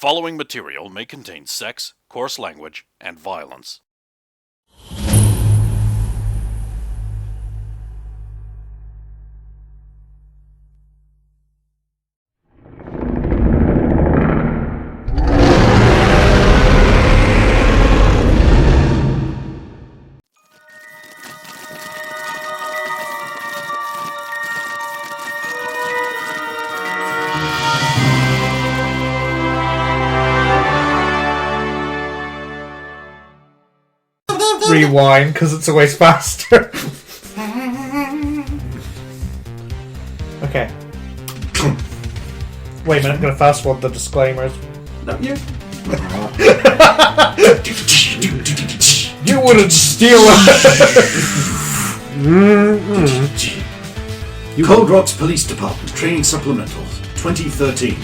following material may contain sex, coarse language, and violence. Rewind, because it's always faster. Okay. Wait a minute, I'm going to fast forward the disclaimers. No, you. You wouldn't steal it! Cold Rocks Police Department Training Supplementals 2013.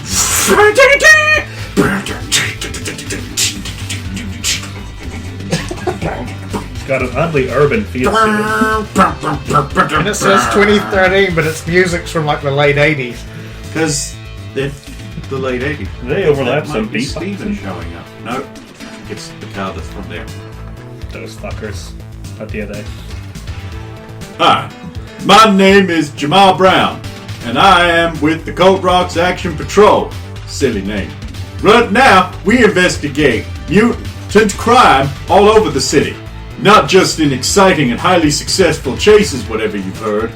Got an oddly urban feel to it. And it says 2013, but its music's from like the late 80s. Because they're the late 80s. They overlap That some might be beats. Steven showing up. No, it's the car that's from there. Those fuckers. What do they? Hi, my name is Jamal Brown, and I am with the Cold Rocks Action Patrol. Silly name. Right now, we investigate mutant crime all over the city. Not just in exciting and highly successful chases, whatever you've heard,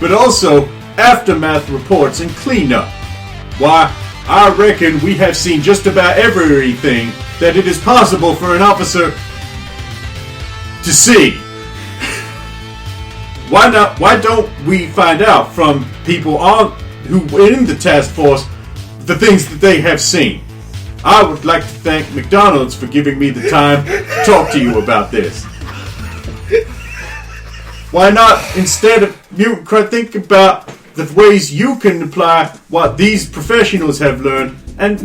but also aftermath reports and cleanup. Why, I reckon we have seen just about everything that it is possible for an officer to see. Why don't we find out from people who are in the task force the things that they have seen? I would like to thank McDonald's for giving me the time to talk to you about this. Why not, instead of mutant crime, think about the ways you can apply what these professionals have learned and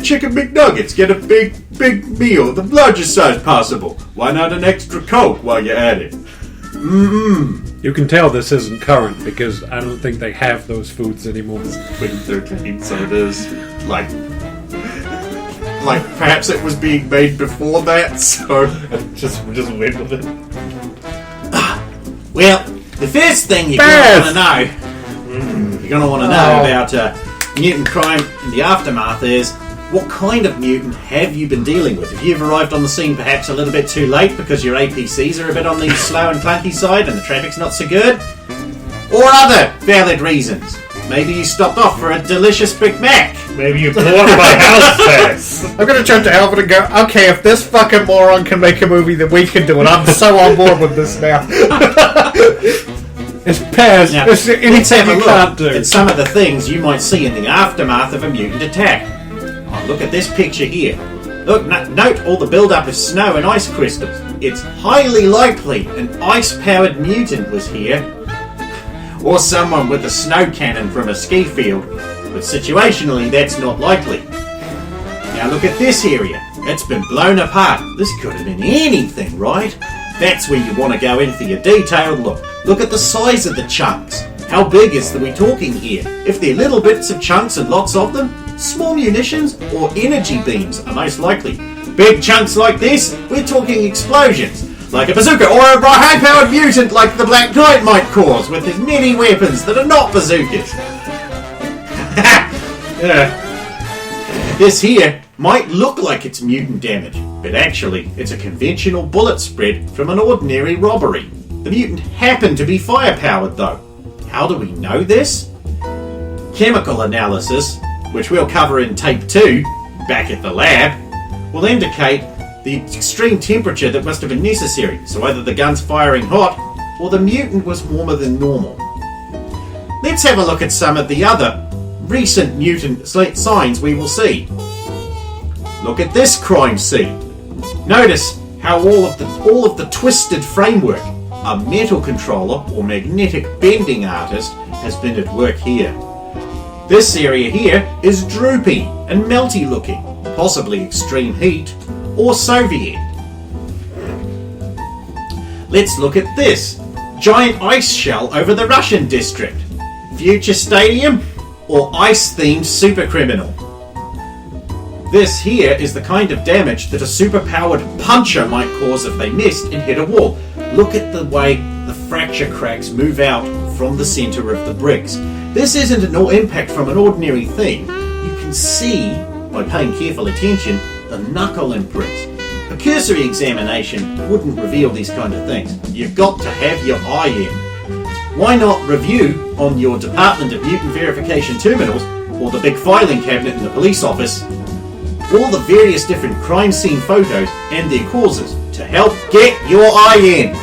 chicken McNuggets. Get a big meal, the largest size possible. Why not an extra Coke while you're at it? You can tell this isn't current because I don't think they have those foods anymore. 2013, so it is like perhaps it was being made before that, so Just wait with it. well, the first thing you're gonna want to know about mutant crime in the aftermath is what kind of mutant have you been dealing with? If you've arrived on the scene perhaps a little bit too late because your APCs are a bit on the slow and clunky side and the traffic's not so good, or other valid reasons. Maybe you stopped off for a delicious Big Mac. Maybe you blew up my house fast. I'm going to turn to Alvin and go, okay, if this fucking moron can make a movie, then we can do it. I'm so on board with this now. It's pairs. Now, Is there let's have anything a you can't look do? at some of the things you might see in the aftermath of a mutant attack. Oh, look at this picture here. Look, note all the build-up of snow and ice crystals. It's highly likely an ice-powered mutant was here. Or someone with a snow cannon from a ski field. But situationally, that's not likely. Now look at this area. It's been blown apart. This could have been anything, right? That's where you want to go in for your detailed look. Look at the size of the chunks. How big is we talking here? If they're little bits of chunks and lots of them, small munitions or energy beams are most likely. Big chunks like this, we're talking explosions. Like a bazooka or a high-powered mutant like the Black Knight might cause with his many weapons that are not bazookas. This here might look like it's mutant damage, but actually it's a conventional bullet spread from an ordinary robbery. The mutant happened to be fire-powered though. How do we know this? Chemical analysis, which we'll cover in tape 2, back at the lab, will indicate the extreme temperature that must have been necessary, so either the gun's firing hot or the mutant was warmer than normal. Let's have a look at some of the other recent mutant signs we will see. Look at this crime scene. Notice how all of the twisted framework, a metal controller or magnetic bending artist has been at work here. This area here is droopy and melty looking, possibly extreme heat or Soviet. Let's look at this. Giant ice shell over the Russian district. Future stadium or ice-themed supercriminal. This here is the kind of damage that a superpowered puncher might cause if they missed and hit a wall. Look at the way the fracture cracks move out from the center of the bricks. This isn't a no impact from an ordinary thing. You can see, by paying careful attention, the knuckle imprints. A cursory examination wouldn't reveal these kind of things. You've got to have your eye in. Why not review on your Department of Mutant Verification terminals, or the big filing cabinet in the police office, all the various different crime scene photos and their causes to help get your eye in.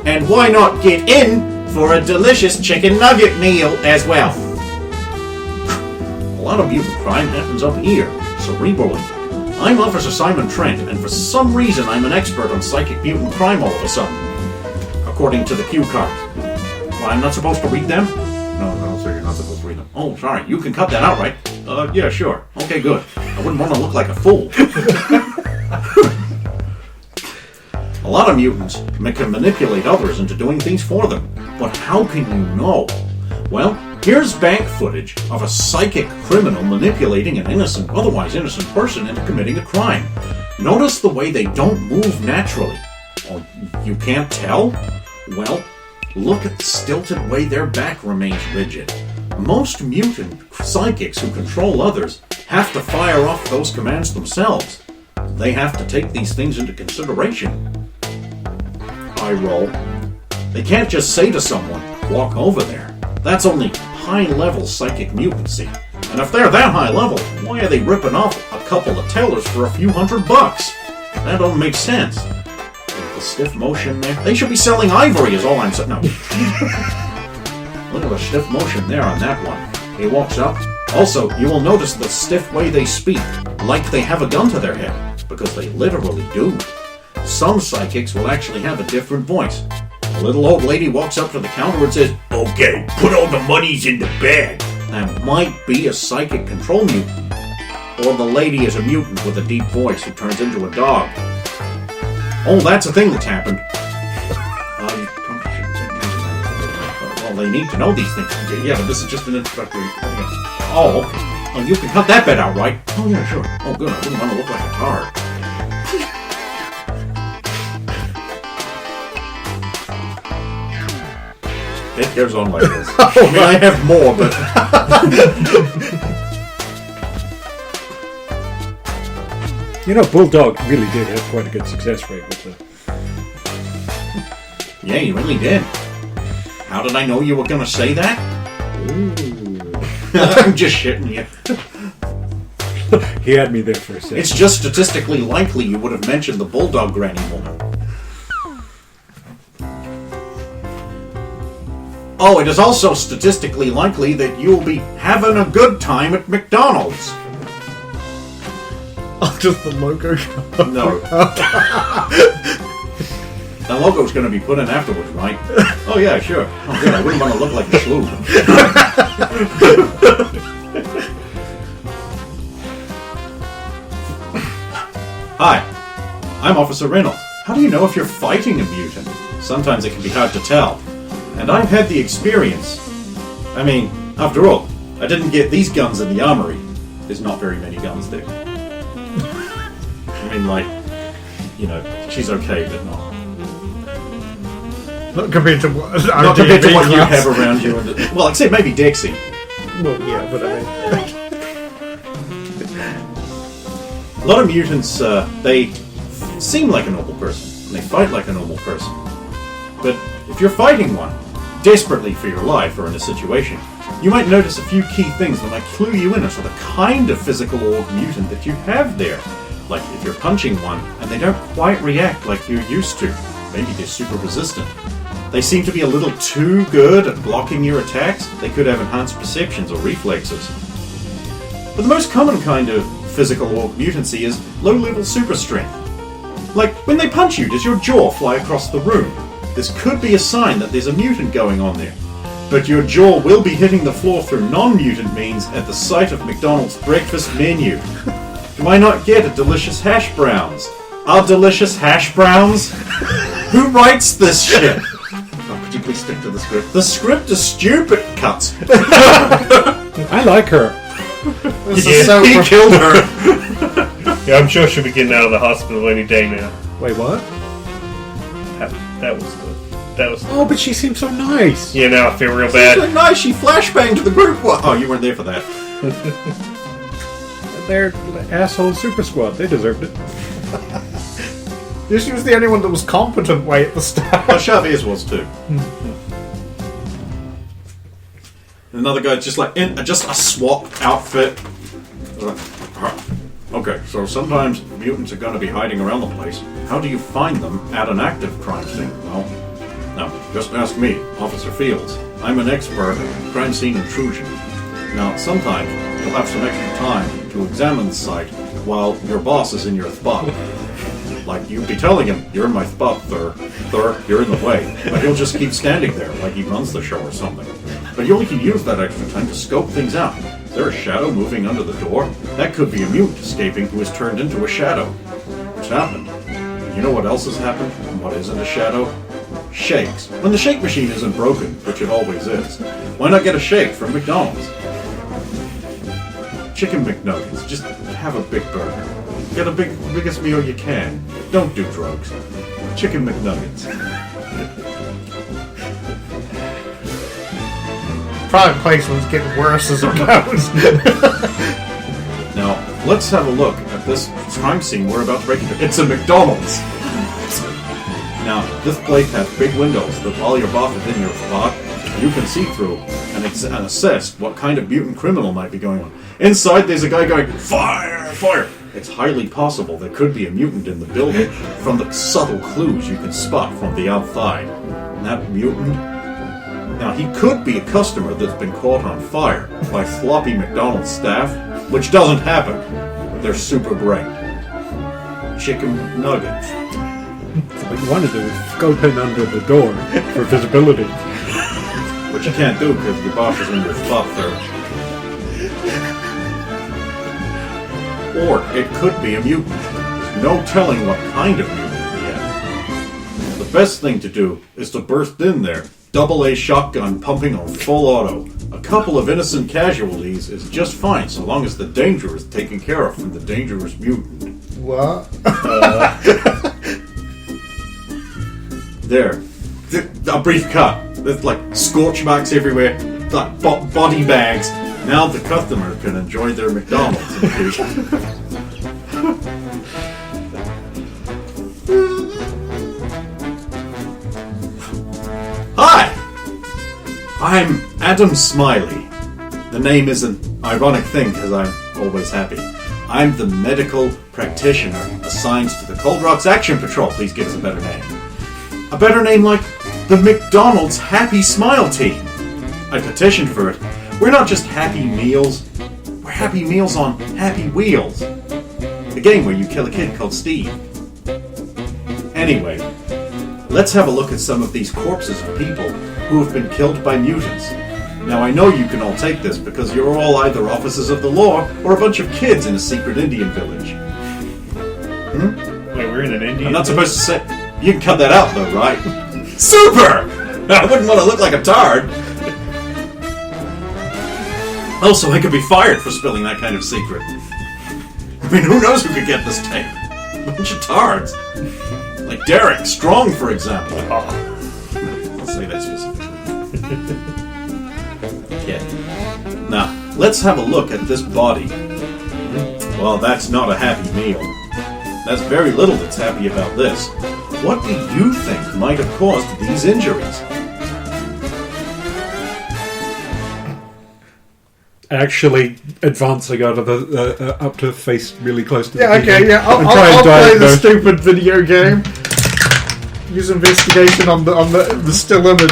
And why not get in for a delicious chicken nugget meal as well? A lot of mutant crime happens up here, cerebrally. I'm Officer Simon Trent, and for some reason I'm an expert on psychic mutant crime all of a sudden. According to the cue cards. Well, I'm not supposed to read them? No, sir, you're not supposed to read them. Oh, sorry, you can cut that out, right? Yeah, sure. Okay, good. I wouldn't want to look like a fool. A lot of mutants can manipulate others into doing things for them. But how can you know? Well, here's bank footage of a psychic criminal manipulating an otherwise innocent person into committing a crime. Notice the way they don't move naturally. Oh, you can't tell? Well, look at the stilted way their back remains rigid. Most mutant psychics who control others have to fire off those commands themselves. They have to take these things into consideration. I roll. They can't just say to someone, walk over there. That's only high-level psychic mutancy. And if they're that high level, why are they ripping off a couple of tellers for a few $100? That don't make sense. With the stiff motion there, they should be selling ivory is all I'm saying. No. Look at the stiff motion there on that one. He walks up. Also, you will notice the stiff way they speak, like they have a gun to their head, because they literally do. Some psychics will actually have a different voice. A little old lady walks up to the counter and says, "Okay, put all the monies in the bag." That might be a psychic control mutant. Or the lady is a mutant with a deep voice who turns into a dog. Oh, that's a thing that's happened. Well, they need to know these things. Yeah, but this is just an introductory. Oh, okay. Oh, you can cut that bit out, right? Oh, yeah, sure. Oh, good. I wouldn't want to look like a tard. It goes on like this. I mean, I have more, but... You know, Bulldog really did have quite a good success rate with the... Yeah, you really did. How did I know you were going to say that? Ooh. I'm just shitting you. He had me there for a second. It's just statistically likely you would have mentioned the Bulldog Granny woman. Oh, it is also statistically likely that you'll be having a good time at McDonald's. Oh, does the logo show up? No. The logo's going to be put in afterwards, right? Oh, yeah, sure. Oh, good. I wouldn't want to look like a sloop. Hi, I'm Officer Reynolds. How do you know if you're fighting a mutant? Sometimes it can be hard to tell. And I've had the experience. I mean, after all, I didn't get these guns in the armory. There's not very many guns there. I mean, like, you know, she's okay, but not. Not compared to what, Not compared to what you have around you. Well, except maybe Dixie. Well, yeah, but I mean... A lot of mutants, they seem like a normal person, and they fight like a normal person. But if you're fighting one, desperately for your life or in a situation, you might notice a few key things that might clue you in as to the kind of physical org mutant that you have there. Like if you're punching one and they don't quite react like you're used to. Maybe they're super resistant. They seem to be a little too good at blocking your attacks. They could have enhanced perceptions or reflexes. But the most common kind of physical org mutancy is low-level super strength. Like, when they punch you, does your jaw fly across the room? This could be a sign that there's a mutant going on there. But your jaw will be hitting the floor through non-mutant means at the sight of McDonald's breakfast menu. Do I not get a delicious hash browns? Are delicious hash browns? Who writes this shit? Oh, could you please stick to the script? The script is stupid, cuts. I like her. This is so he killed her. Yeah, I'm sure she'll be getting out of the hospital any day now. Wait, what? That was good. That was. Oh, but she seems so nice. Yeah, now I feel real She's bad. like, nice, she flashbanged the group. What? Oh, you weren't there for that. They're asshole super squad. They deserved it. She was the only one that was competent way at the start. Well, Chavez was too. Another guy just like in just a SWAT outfit. Okay, so sometimes mutants are going to be hiding around the place. How do you find them at an active crime scene? Well, now, just ask me, Officer Fields. I'm an expert in crime scene intrusion. Now, sometimes you'll have some extra time to examine the site while your boss is in your spot. Like, you'd be telling him, you're in my spot, sir, you're in the way. But he'll just keep standing there, like he runs the show or something. But you only can use that extra time to scope things out. Is there a shadow moving under the door? That could be a mutant escaping who has turned into a shadow. What's happened? You know what else has happened? And what isn't a shadow? Shakes. When the shake machine isn't broken, which it always is, why not get a shake from McDonald's? Chicken McNuggets. Just have a big burger. Get the biggest meal you can. Don't do drugs. Chicken McNuggets. Product placement's getting worse as it goes. Now, let's have a look at this crime scene we're about to break into. It's a McDonald's! Now, this place has big windows that while your boss is in your spot, you can see through and assess what kind of mutant criminal might be going on. Inside, there's a guy going, fire, fire! It's highly possible there could be a mutant in the building from the subtle clues you can spot from the outside. And that mutant... Now, he could be a customer that's been caught on fire by sloppy McDonald's staff, which doesn't happen, but they're super great. Chicken nuggets. What you want to do is scope in under the door for visibility. Which you can't do because your boss is in your spot there. Or it could be a mutant. There's no telling what kind of mutant yet. The best thing to do is to burst in there, AA shotgun pumping on full auto. A couple of innocent casualties is just fine so long as the danger is taken care of from the dangerous mutant. What? There. A brief cut. There's like scorch marks everywhere, like body bags. Now the customer can enjoy their McDonald's. Hi! I'm Adam Smiley. The name is an ironic thing because I'm always happy. I'm the medical practitioner assigned to the Cold Rocks Action Patrol. Please give us a better name. A better name like the McDonald's Happy Smile Team. I petitioned for it. We're not just Happy Meals. We're Happy Meals on Happy Wheels. The game where you kill a kid called Steve. Anyway, let's have a look at some of these corpses of people who have been killed by mutants. Now I know you can all take this because you're all either officers of the law or a bunch of kids in a secret Indian village. Wait, we're in an Indian. I'm not supposed to say... You can cut that out though, right? Super! I wouldn't want to look like a tard. Also, I could be fired for spilling that kind of secret. I mean, who knows who could get this tape? A bunch of tards. Like Derek Strong, for example. I'll say that specifically. Yeah. Now, let's have a look at this body. Well, that's not a happy meal. There's very little that's happy about this. What do you think might have caused these injuries? Actually advancing out of the up to face really close to the Yeah, okay, TV yeah. I'll and try and play the diagnose. stupid video game. Use investigation on the still image.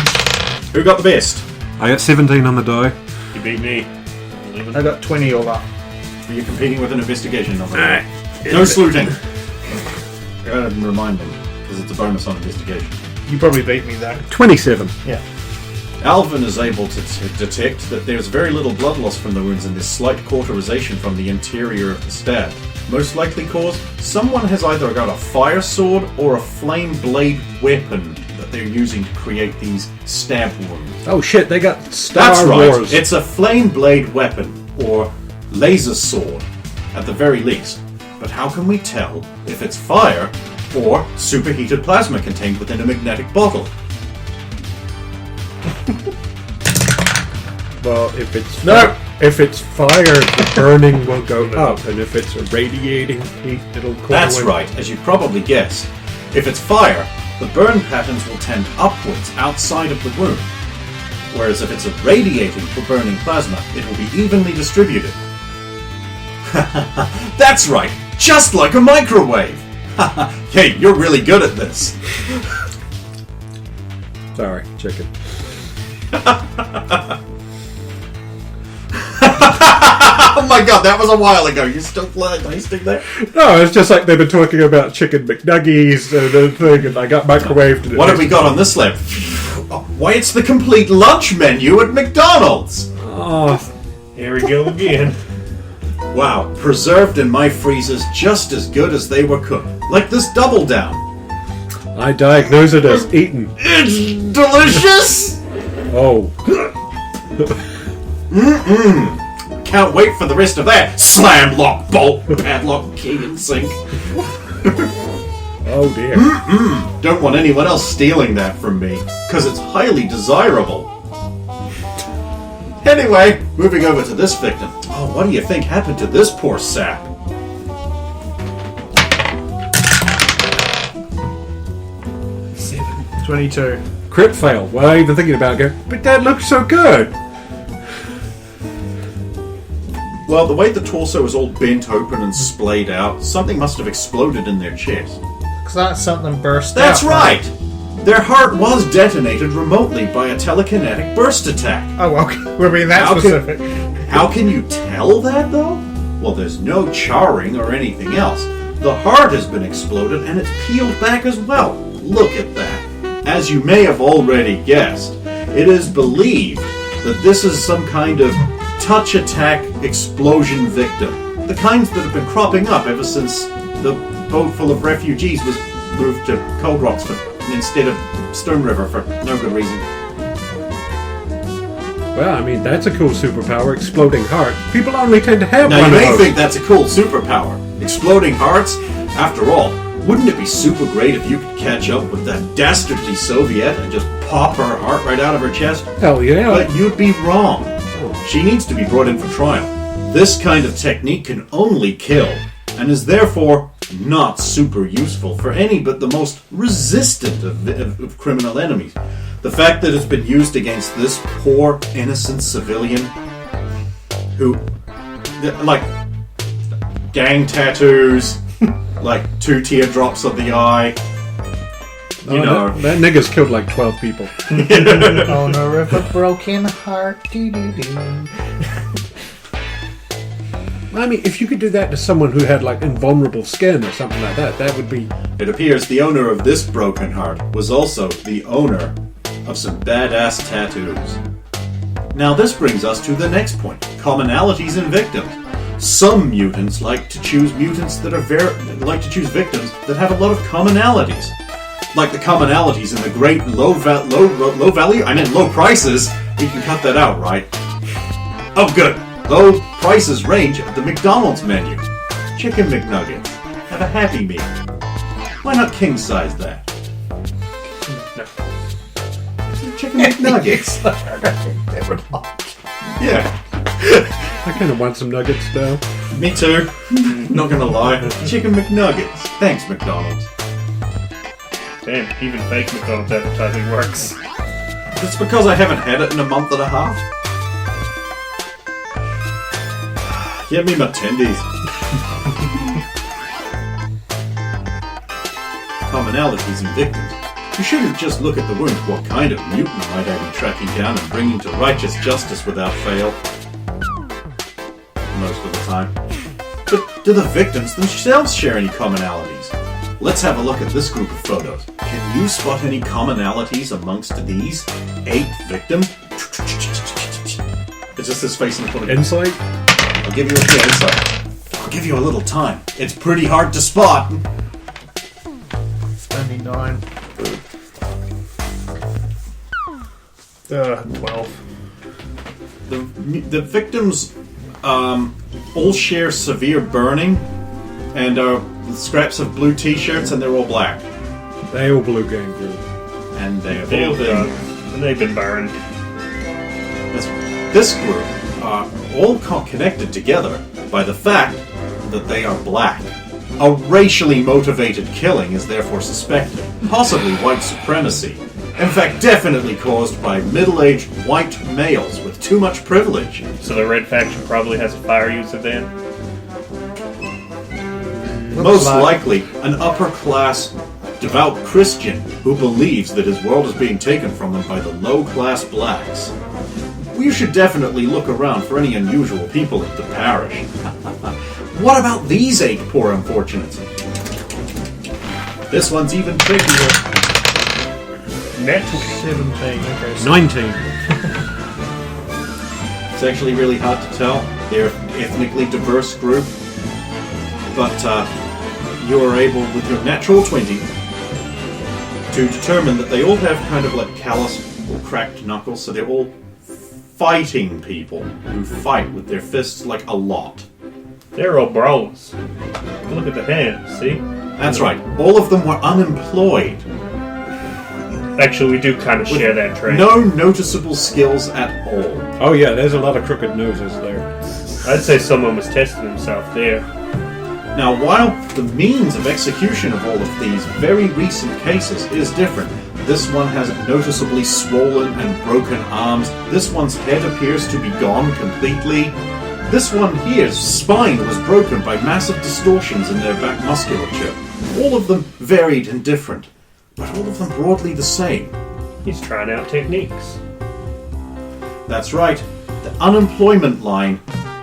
Who got the best? I got 17 on the die. You beat me. I got 20 all up. Are you competing with an investigation number? No saluting. Go ahead and remind them, because it's a bonus on investigation. You probably beat me though. 27. Yeah. Alvin is able to detect that there's very little blood loss from the wounds and there's slight cauterization from the interior of the stab. Most likely cause, someone has either got a fire sword or a flame blade weapon that they're using to create these stab wounds. Oh shit, they got Star That's right. Wars. It's a flame blade weapon or laser sword at the very least. But how can we tell if it's fire or superheated plasma contained within a magnetic bottle? Well, if it's fire, the burning will go up, and if it's a radiating heat, it'll cool. That's right, as you probably guessed. If it's fire, the burn patterns will tend upwards outside of the room. Whereas if it's a radiating for burning plasma, it will be evenly distributed. That's right, just like a microwave! Hey, you're really good at this. Sorry, chicken. Oh my god, that was a while ago. You're still tasting that? No, it's just like they've been talking about chicken McNuggies and the thing, and I got microwaved. What have we got on this slab? Why, it's the complete lunch menu at McDonald's! Oh, Here we go again. Wow, preserved in my freezers just as good as they were cooked. Like this double down. I diagnose it as eaten. It's delicious! Oh. Can't wait for the rest of that. Slam, lock, bolt, padlock, key, and sink. Oh dear. Don't want anyone else stealing that from me, because it's highly desirable. Anyway, moving over to this victim. Oh, what do you think happened to this poor sap? Seven. 22. Crit fail. Well, I'm even thinking about it, but that looks so good. Well, the way the torso is all bent open and splayed out, something must have exploded in their chest. Because that something burst That's out. right! Their heart was detonated remotely by a telekinetic burst attack. Oh, okay. We're being that specific. How can you tell that, though? Well, there's no charring or anything else. The heart has been exploded and it's peeled back as well. Look at that. As you may have already guessed, it is believed that this is some kind of touch attack explosion victim. The kinds that have been cropping up ever since the boat full of refugees was moved to Cold Rocks instead of Stone River for no good reason. Well, I mean, that's a cool superpower, exploding heart. People only tend to have Now, one you of may those. think that's a cool superpower. Exploding hearts? After all, wouldn't it be super great if you could catch up with that dastardly Soviet and just pop her heart right out of her chest? Hell yeah. But you'd be wrong. She needs to be brought in for trial. This kind of technique can only kill, and is therefore not super useful for any but the most resistant of criminal enemies. The fact that it's been used against this poor, innocent civilian who, like, gang tattoos, like 2 teardrops of the eye, you know. That nigga's killed like 12 people. Owner of a broken heart. Doo-doo-doo. I mean, if you could do that to someone who had like invulnerable skin or something like that, that would be... It appears the owner of this broken heart was also the owner of some badass tattoos. Now this brings us to the next point, commonalities in victims. Some mutants like to choose victims that have a lot of commonalities. Like the commonalities in the great low prices. You can cut that out, right? Oh, good. Low prices range at the McDonald's menu. Chicken McNuggets. Have a Happy Meal. Why not king size that? Chicken McNuggets. Yeah. I kind of want some nuggets though. Me too. Not gonna lie. Chicken McNuggets. Thanks, McDonald's. Damn, even fake McDonald's advertising works. It's because I haven't had it in a month and a half. Give me my tendies. Commonalities in victims. You shouldn't just look at the wound. What kind of mutant might I be tracking down and bringing to righteous justice without fail? Most of the time. But do the victims themselves share any commonalities? Let's have a look at this group of photos. Can you spot any commonalities amongst these 8 victims? It's just his face in front of you. Insight? I'll give you insight. I'll give you a little time. It's pretty hard to spot. 79. 12. The victims all share severe burning, And scraps of blue t-shirts, and they're all black. They all blue gang group. And they have They've all been... and they've been burned. This group are all connected together by the fact that they are black. A racially motivated killing is therefore suspected, possibly white supremacy. In fact, definitely caused by middle-aged white males with too much privilege. So the Red Faction probably has a fire user then? Most likely, an upper-class, devout Christian who believes that his world is being taken from him by the low-class blacks. You should definitely look around for any unusual people in the parish. What about these 8 poor unfortunates? This one's even trickier. Natural 17. Okay. 19. It's actually really hard to tell. They're an ethnically diverse group. But you are able, with your natural 20, to determine that they all have kind of like calloused or cracked knuckles, so they're all fighting people who fight with their fists like a lot. They're all brawlers. Look at the hands, see? That's right. All of them were unemployed. Actually, we do kind of share that trait. No noticeable skills at all. Oh yeah, there's a lot of crooked noses there. I'd say someone was testing himself there. Now, while the means of execution of all of these very recent cases is different, this one has noticeably swollen and broken arms. This one's head appears to be gone completely. This one here's spine was broken by massive distortions in their back musculature. All of them varied and different, but all of them broadly the same. He's trying out techniques. That's right. The unemployment line.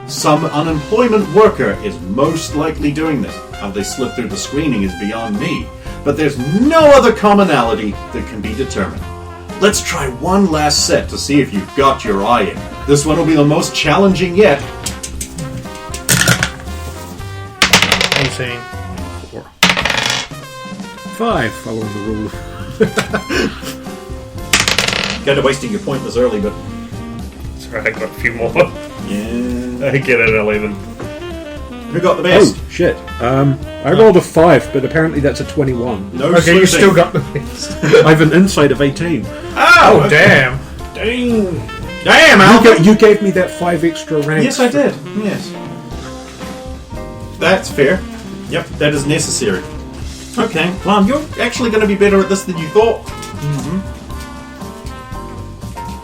Some unemployment worker is most likely doing this. How they slip through the screening is beyond me. But there's no other commonality that can be determined. Let's try one last set to see if you've got your eye in. This one will be the most challenging yet. 18. 4. 5, following the rule. Kind of wasting your point this early, but... Sorry, I got a few more. Yeah. I get it at 11. Who got the best? Oh, shit. I rolled a 5, but apparently that's a 21. No Okay, you sleuthing. still got the best. I have an insight of 18. Oh, damn. Dang! Damn, Alvin! You gave me that 5 extra ranks. Yes, I did. Yes. That's fair. Yep, that is necessary. Okay, well, you're actually going to be better at this than you thought.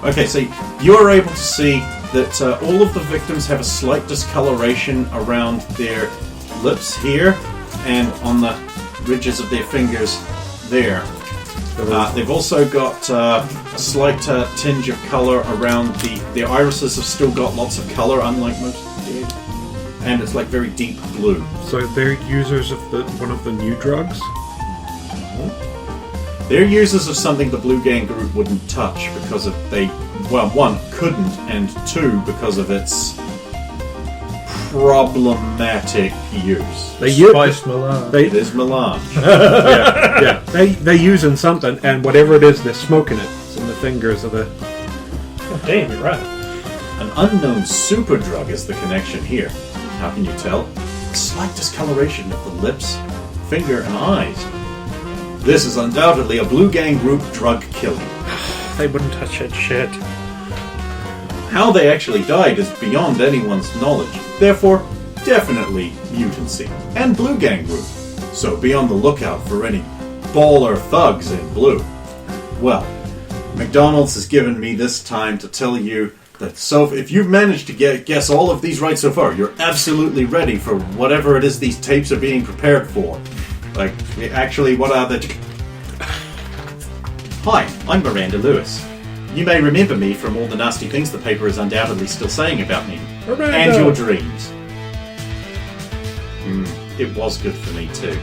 Okay, so you're able to see that all of the victims have a slight discoloration around their lips here and on the ridges of their fingers there. They've also got a slight tinge of color around their irises have still got lots of color, unlike most dead. And it's like very deep blue. So they're users of one of the new drugs? They're users of something the Blue Gang group wouldn't touch because of one, couldn't, and 2, because of its problematic use. Spice melange. It is melange. Yeah. They're using something, and whatever it is, they're smoking it. It's in the fingers of the... Oh, damn, you're right. An unknown super drug is the connection here. How can you tell? A slight discoloration of the lips, finger, and eyes. This is undoubtedly a Blue Gang group drug killing. They wouldn't touch that shit. How they actually died is beyond anyone's knowledge. Therefore, definitely mutancy. And Blue Gang group. So be on the lookout for any baller thugs in blue. Well, McDonald's has given me this time to tell you that if you've managed to guess all of these right so far, you're absolutely ready for whatever it is these tapes are being prepared for. Like, actually, what are the... Hi, I'm Miranda Lewis. You may remember me from all the nasty things the paper is undoubtedly still saying about me. Miranda! And your dreams. It was good for me too.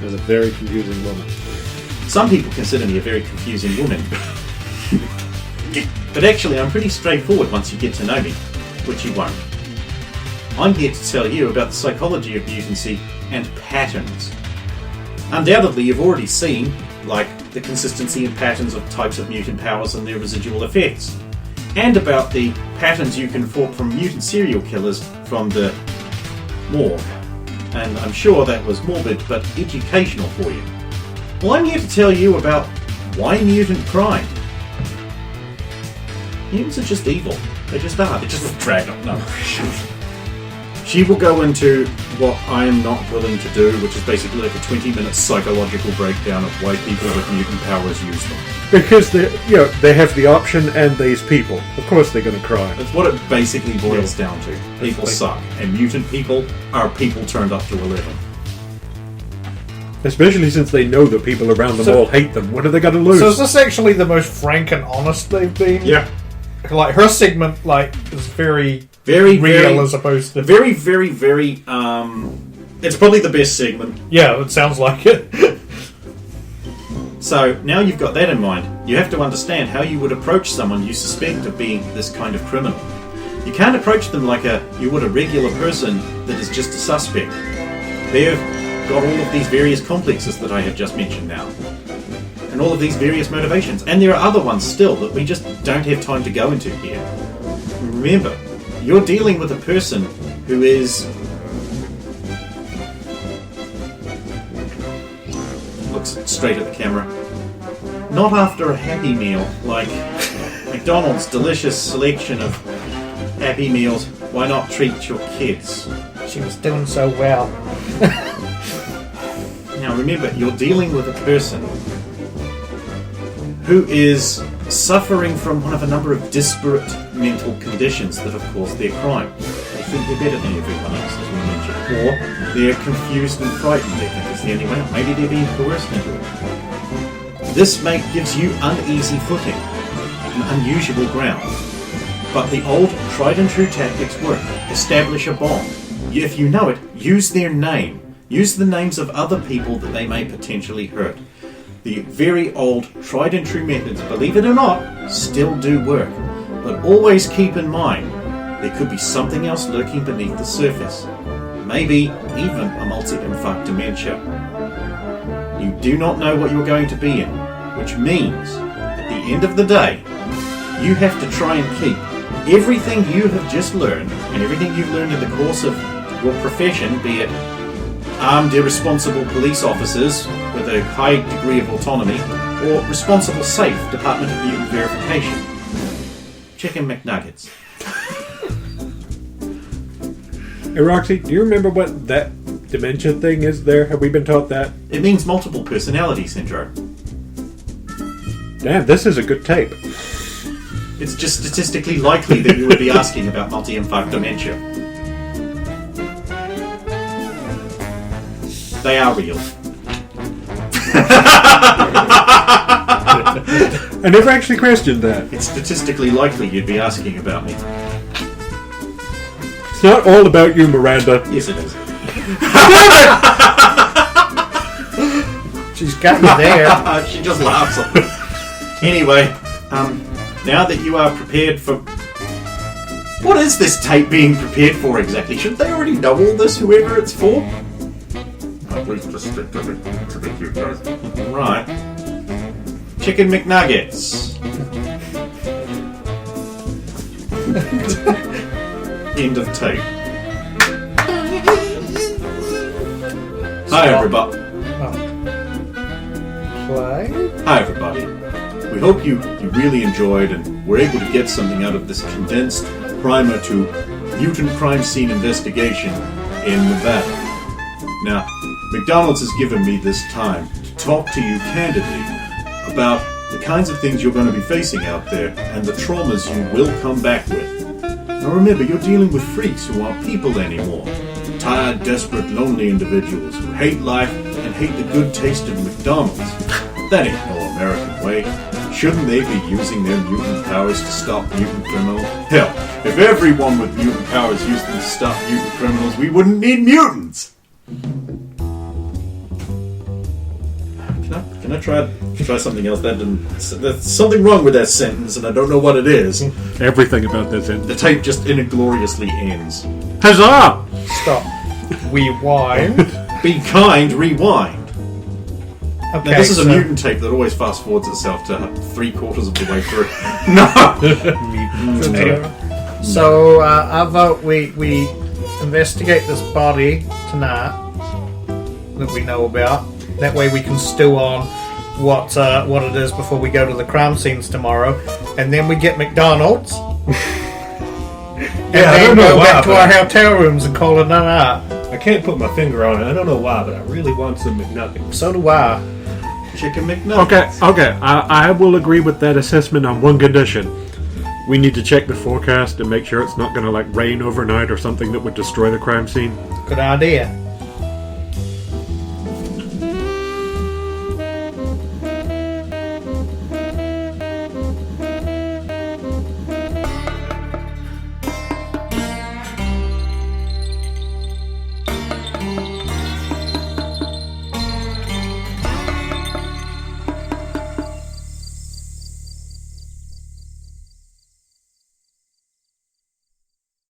As a very confusing woman. Some people consider me a very confusing woman. But actually, I'm pretty straightforward once you get to know me, which you won't. I'm here to tell you about the psychology of mutancy and patterns. Undoubtedly, you've already seen, like, the consistency and patterns of types of mutant powers and their residual effects. And about the patterns you can form from mutant serial killers from the more. And I'm sure that was morbid but educational for you. Well, I'm here to tell you about why mutant crime. Mutants are just evil. They just are. They're just dragged up. No. She will go into what I am not willing to do, which is basically like a 20-minute psychological breakdown of why people with mutant powers use them. Because they have the option and these people. Of course they're going to cry. That's what it basically boils down to. People suck. And mutant people are people turned up to 11. Especially since they know the people around them all hate them. What are they going to lose? So is this actually the most frank and honest they've been? Yeah. Like, her segment, like, is very Very real as opposed to... Very, very, very, it's probably the best segment. Yeah, it sounds like it. So, now you've got that in mind, you have to understand how you would approach someone you suspect of being this kind of criminal. You can't approach them like you would a regular person that is just a suspect. They've got all of these various complexes that I have just mentioned now. And all of these various motivations. And there are other ones still that we just don't have time to go into here. Remember, you're dealing with a person who is... looks straight at the camera. Not after a Happy Meal, like McDonald's delicious selection of Happy Meals. Why not treat your kids? She was doing so well. Now remember, you're dealing with a person who is suffering from one of a number of disparate mental conditions that have caused their crime. They think they're better than everyone else, as we mentioned. Or they're confused and frightened, they think it's the only way out. Maybe they're being coerced into it. This gives you uneasy footing, an unusual ground. But the old tried and true tactics work. Establish a bond. If you know it, use their name. Use the names of other people that they may potentially hurt. The very old, tried and true methods, believe it or not, still do work. But always keep in mind, there could be something else lurking beneath the surface. Maybe even a multi-infarct dementia. You do not know what you're going to be in, which means, at the end of the day, you have to try and keep everything you have just learned, and everything you've learned in the course of your profession, be it armed, irresponsible police officers with a high degree of autonomy, or responsible, safe Department of Mutant Verification. Chicken McNuggets. Hey Roxy, do you remember what that dementia thing is there? Have we been taught that? It means multiple personality syndrome. Damn, this is a good tape. It's just statistically likely that you would be asking about multi-infarct dementia. They are real. I never actually questioned that. It's statistically likely you'd be asking about me. It's not all about you, Miranda. Yes, it is. She's got you there. She just laughs at me. Anyway, now that you are prepared for... What is this tape being prepared for exactly? Shouldn't they already know all this, whoever it's for? At least just stick to the cute guys. Right. Chicken McNuggets. End of tape. Hi everybody. Play? Hi everybody. We hope you really enjoyed and were able to get something out of this condensed primer to mutant crime scene investigation in Nevada. Now, McDonald's has given me this time to talk to you candidly about the kinds of things you're going to be facing out there and the traumas you will come back with. Now remember, you're dealing with freaks who aren't people anymore. Tired, desperate, lonely individuals who hate life and hate the good taste of McDonald's. That ain't no American way. Shouldn't they be using their mutant powers to stop mutant criminals? Hell, if everyone with mutant powers used them to stop mutant criminals, we wouldn't need mutants! Can I try something else? There's something wrong with that sentence, and I don't know what it is. Everything about this end. The tape just ingloriously ends. Huzzah! Stop. Rewind. Be kind, rewind. Okay, Now, this is a mutant tape that always fast forwards itself to 3/4 of the way through. No! So I vote we investigate this body tonight that we know about. That way we can stew on what it is before we go to the crime scenes tomorrow. And then we get McDonald's. And then go back to our hotel rooms and call it a night. I can't put my finger on it. I don't know why, but I really want some McNuggets. So do I. Chicken McNuggets. Okay. I will agree with that assessment on one condition. We need to check the forecast and make sure it's not going to rain overnight or something that would destroy the crime scene. Good idea.